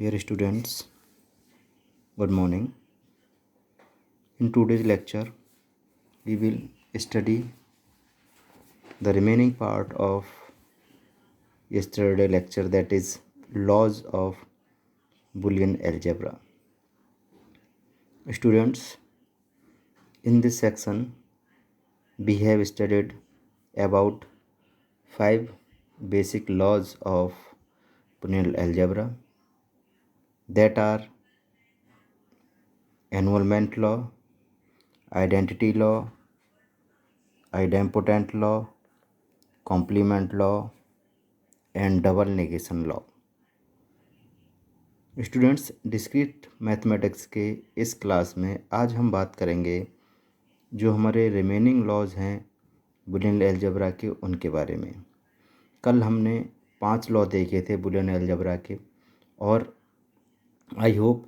Dear students, good morning. In today's lecture, we will study the remaining part of yesterday lecture, that is laws of Boolean algebra. Students, in this section, we have studied about 5 basic laws of Boolean algebra, that are enrollment law, identity law, idempotent law, complement law and double negation law. Students, discrete mathematics के इस class में आज हम बात करेंगे जो हमारे remaining laws हैं बूलियन अलजेब्रा के, उनके बारे में। कल हमने 5 लॉ देखे थे बूलियन अलजेब्रा के, और आई होप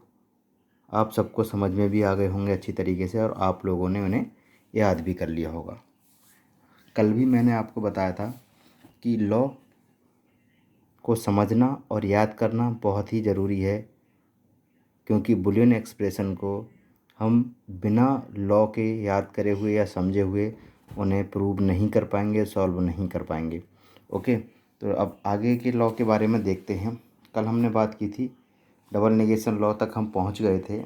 आप सबको समझ में भी आ गए होंगे अच्छी तरीके से, और आप लोगों ने उन्हें याद भी कर लिया होगा। कल भी मैंने आपको बताया था कि लॉ को समझना और याद करना बहुत ही ज़रूरी है, क्योंकि बूलियन एक्सप्रेशन को हम बिना लॉ के याद करे हुए या समझे हुए उन्हें प्रूव नहीं कर पाएंगे, सॉल्व नहीं कर पाएंगे। ओके, तो अब आगे के लॉ के बारे में देखते हैं। कल हमने बात की थी, डबल नेगेशन लॉ तक हम पहुंच गए थे।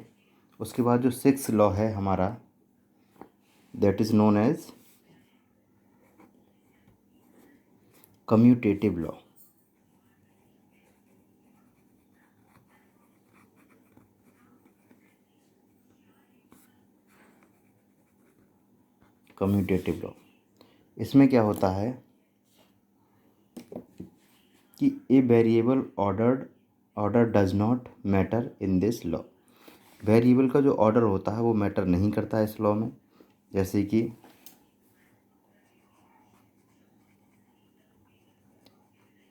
उसके बाद जो 6th लॉ है हमारा, that is known as commutative law. Commutative law, इसमें क्या होता है कि a variable order does not matter in this law. Variable का जो ऑर्डर होता है वो मैटर नहीं करता है इस लॉ में। जैसे कि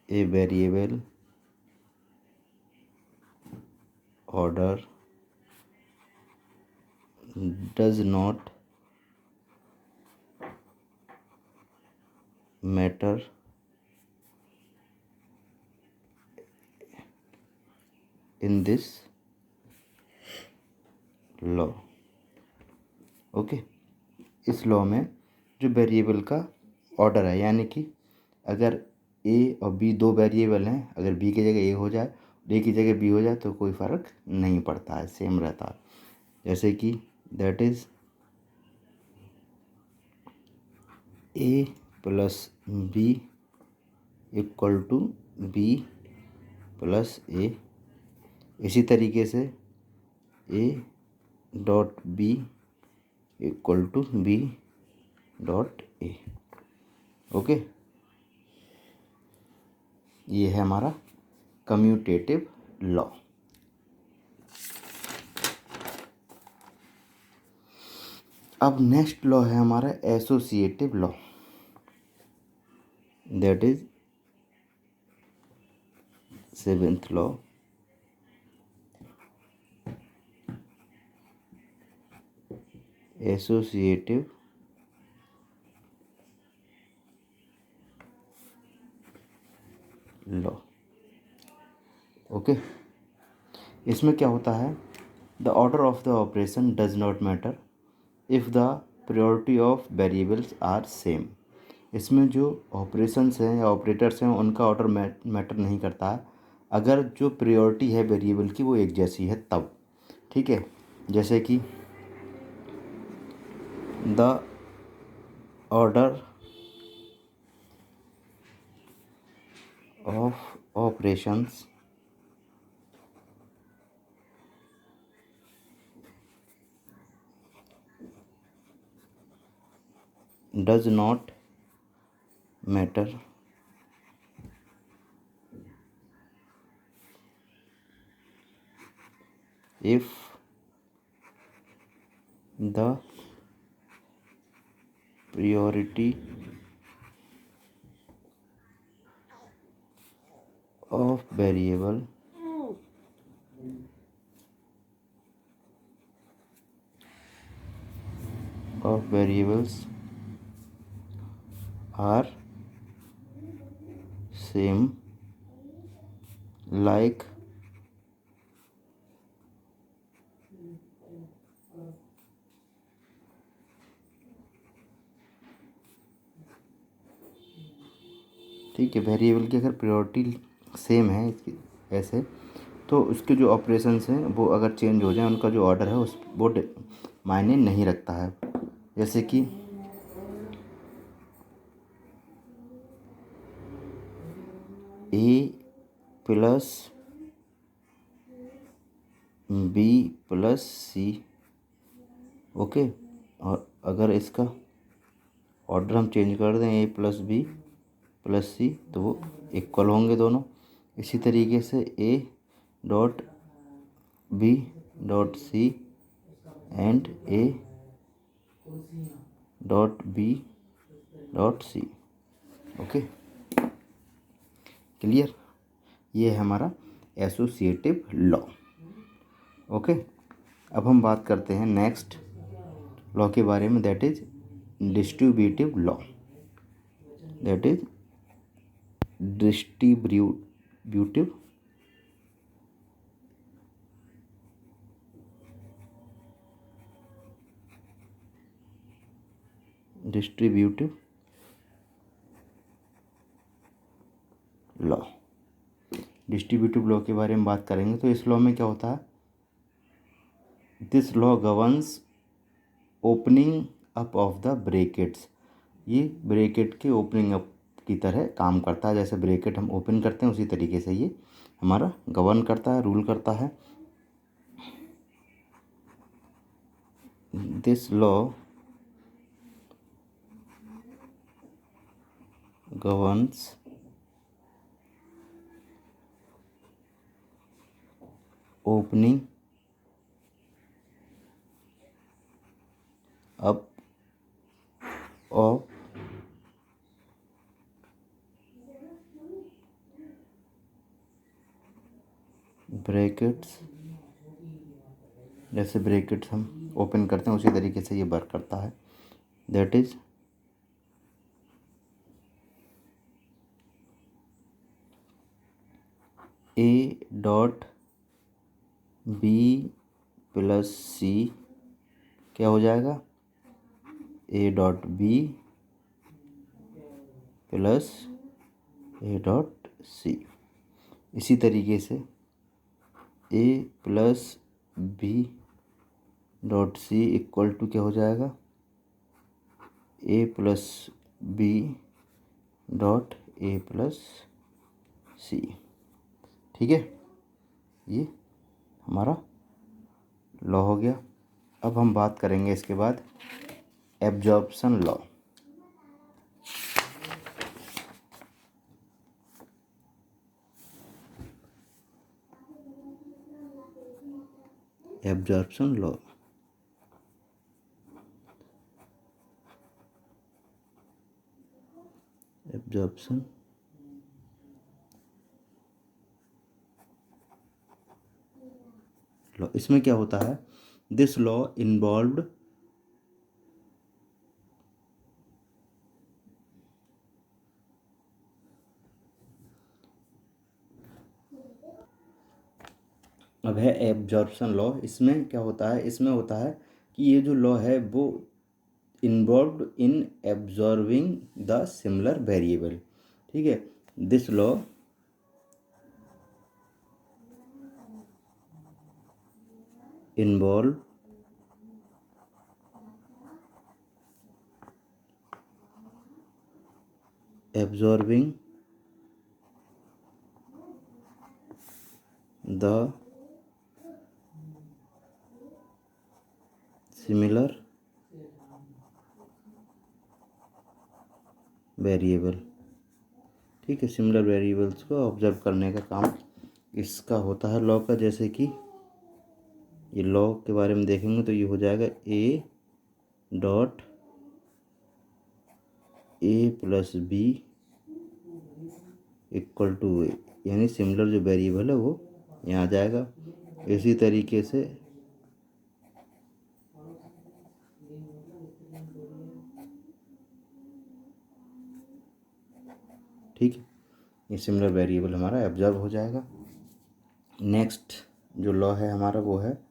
a variable order does not matter in this law. Okay, इस लॉ में जो वेरिएबल का ऑर्डर है, यानी कि अगर ए और बी दो वेरिएबल हैं, अगर बी की जगह ए हो जाए, ए की जगह बी हो जाए तो कोई फ़र्क नहीं पड़ता है, सेम रहता है। जैसे कि that is A plus B equal to B plus A. इसी तरीके से A dot B equal to B dot A. Okay, ये है हमारा कम्यूटेटिव लॉ। अब नेक्स्ट लॉ है हमारा associative law, that is 7th law. Associative law. Okay, इसमें क्या होता है, the order of the operation does not matter if the priority of variables are same. इसमें जो ऑपरेशंस हैं या ऑपरेटर्स हैं उनका ऑर्डर मैटर नहीं करता है, अगर जो प्रायोरिटी है वेरिएबल की वो एक जैसी है तब। ठीक है, जैसे कि the order of operations does not matter if the priority of variables are same, like ठीक है। वेरिएबल की अगर प्रायोरिटी सेम है इसकी ऐसे, तो उसके जो ऑपरेशंस हैं वो अगर चेंज हो जाए, उनका जो ऑर्डर है उस वो मायने नहीं रखता है। जैसे कि A plus B plus C, okay. और अगर इसका ऑर्डर हम चेंज कर दें A plus B plus C, तो वो इक्वल होंगे दोनों। इसी तरीके से A dot B dot C and A dot B dot C, okay, clear. ये है हमारा एसोसिएटिव लॉ, ओके। अब हम बात करते हैं नेक्स्ट लॉ के बारे में, that is distributive law. That is distributive distributive law. Distributive law के बारे में बात करेंगे तो इस लॉ में क्या होता है, this law governs opening up of the brackets. ये ब्रैकेट के ओपनिंग अप की तरह काम करता है। जैसे ब्रैकेट हम ओपन करते हैं उसी तरीके से ये हमारा गवर्न करता है, रूल करता है। This law governs opening up of brackets. जैसे ब्रैकेट्स हम ओपन करते हैं उसी तरीके से ये वर्क करता है। That is A dot B plus C क्या हो जाएगा, A dot B plus A dot C. इसी तरीके से A plus B dot C equal to क्या हो जाएगा, A plus B dot A plus C, ठीक है। ये हमारा लॉ हो गया। अब हम बात करेंगे इसके बाद absorption law. Absorption law, absorption law, इसमें क्या होता है, दिस लॉ इन्वॉल्व्ड अब है एब्जॉर्प्शन लॉ। इसमें क्या होता है, इसमें होता है कि ये जो लॉ है वो involved in absorbing the similar variable, ठीक है। This law involve absorbing the similar variable, ठीक है। सिमिलर वेरिएबल्स को ऑब्जर्व करने का काम इसका होता है लॉ का। जैसे कि ये लॉ के बारे में देखेंगे तो ये हो जाएगा A dot A plus B equal to A, यानी सिमिलर जो वेरिएबल है वो यहाँ आ जाएगा। इसी तरीके से ठीक है, ये सिमिलर वेरिएबल हमारा ऑब्जर्व हो जाएगा। नेक्स्ट जो लॉ है हमारा वो है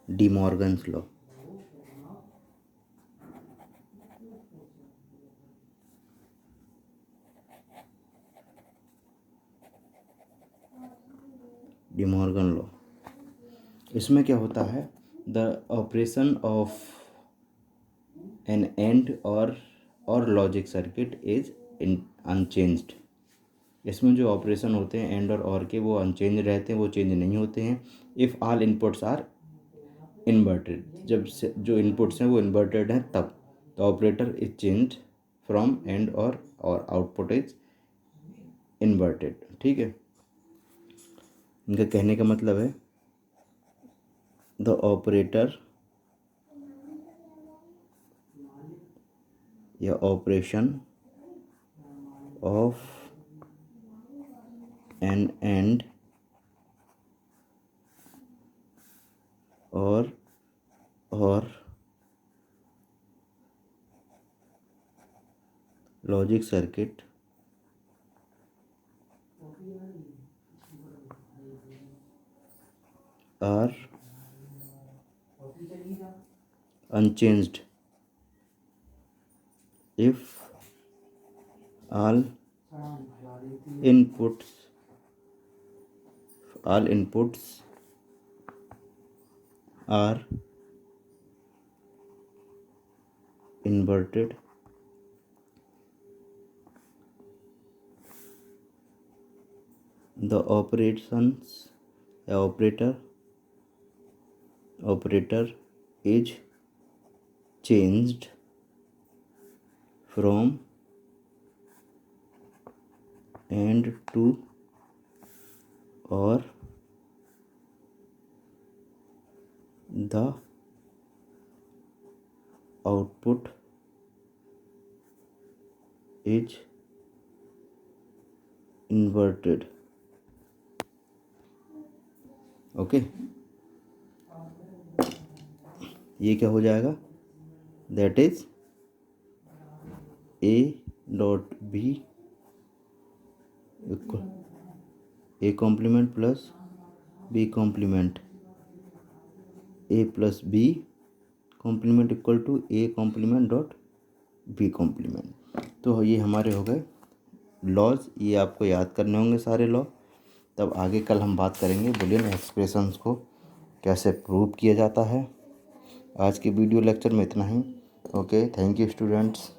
De Morgan's law. De Morgan law. इसमें क्या होता है, the operation of an and or logic circuit is unchanged. इसमें जो ऑपरेशन होते हैं एंड और के, वो अनचेंज रहते हैं, वो चेंज नहीं होते हैं। If all inputs are inverted, जब से जो इनपुट्स हैं वो इन्वर्टेड हैं तब the operator is changed from and or output is inverted. ठीक है, इनका कहने का मतलब है द ऑपरेटर या operation of an and or logic circuit are unchanged if all inputs are inverted the operator is changed from and to or the output is inverted। Okay, ये क्या हो जाएगा, that is A dot B A complement plus B complement, A plus B complement equal to A complement dot B complement. तो ये हमारे हो गए laws, ये आपको याद करने होंगे सारे लॉ। तब आगे कल हम बात करेंगे बुलियन एक्सप्रेशंस को कैसे प्रूव किया जाता है। आज के वीडियो लेक्चर में इतना ही। Okay, thank you students.